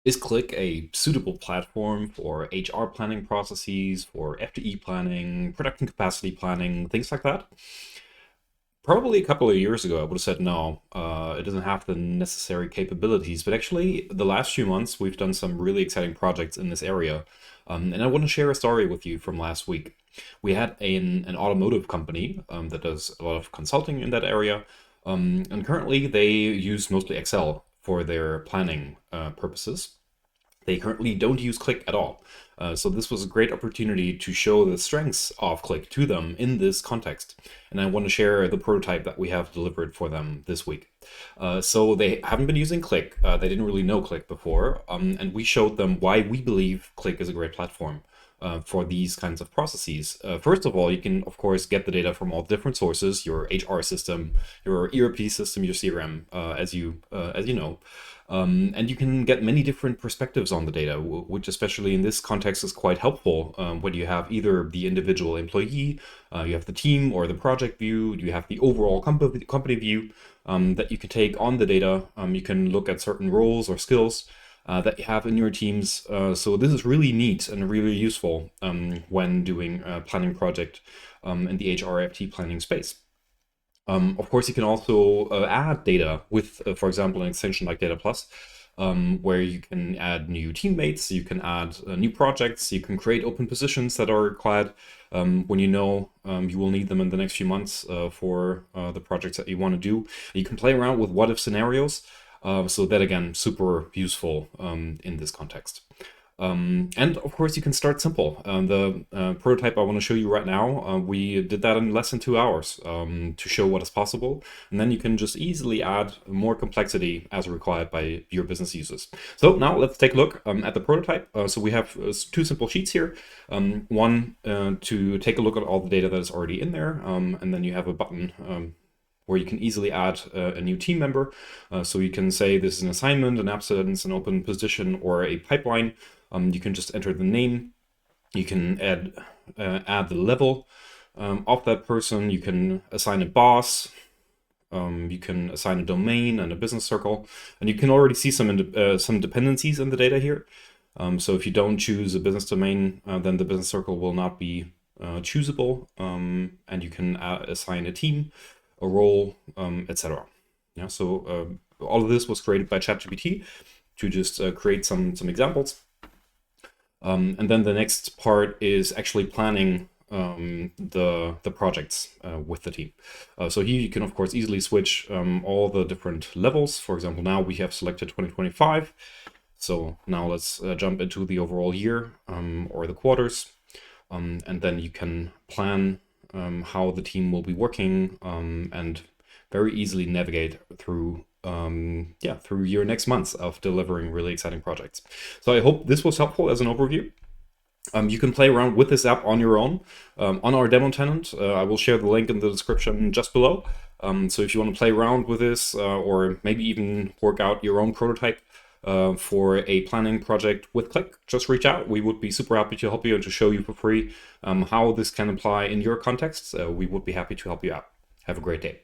Is Qlik a suitable platform for HR planning processes, for FTE planning, production capacity planning, things like that? Probably a couple of years ago, I would have said no, it doesn't have the necessary capabilities. But actually, the last few months, we've done some really exciting projects in this area. And I want to share a story with you from last week. We had an automotive company that does a lot of consulting in that area. And currently, they use mostly Excel for their planning purposes. They currently don't use Qlik at all. So this was a great opportunity to show the strengths of Qlik to them in this context. And I want to share the prototype that we have delivered for them this week. So they haven't been using Qlik. They didn't really know Qlik before. And we showed them why we believe Qlik is a great platform. For these kinds of processes. First of all, you can, of course, get the data from all different sources, your HR system, your ERP system, your CRM, as you know. And you can get many different perspectives on the data, which especially in this context is quite helpful when you have either the individual employee, you have the team or the project view, you have the overall company view that you can take on the data. You can look at certain roles or skills that you have in your teams. So this is really neat and really useful when doing a planning project in the HRFT planning space. Of course, you can also add data with, for example, an extension like Dataplus, where you can add new teammates, you can add new projects, you can create open positions that are required when you know you will need them in the next few months for the projects that you want to do. You can play around with what-if scenarios. So that, again, super useful in this context. And of course, you can start simple. The prototype I want to show you right now, we did that in less than 2 hours to show what is possible. And then you can just easily add more complexity as required by your business users. So now let's take a look at the prototype. So we have two simple sheets here. One to take a look at all the data that is already in there. And then you have a button where you can easily add a new team member. So you can say this is an assignment, an absence, an open position, or a pipeline. You can just enter the name. You can add the level of that person. You can assign a boss. You can assign a domain and a business circle. And you can already see some dependencies in the data here. So if you don't choose a business domain, then the business circle will not be choosable. And you can assign a team, a role, etc. Yeah, so all of this was created by ChatGPT to just create some examples. And then the next part is actually planning the projects with the team. So here you can, of course, easily switch all the different levels. For example, now we have selected 2025. So now let's jump into the overall year or the quarters. And then you can plan how the team will be working and very easily navigate through through your next months of delivering really exciting projects. So I hope this was helpful as an overview. You can play around with this app on your own on our demo tenant. I will share the link in the description just below. So if you want to play around with this or maybe even work out your own prototype for a planning project with Qlik, just reach out. We would be super happy to help you and to show you for free how this can apply in your context. We would be happy to help you out. Have a great day.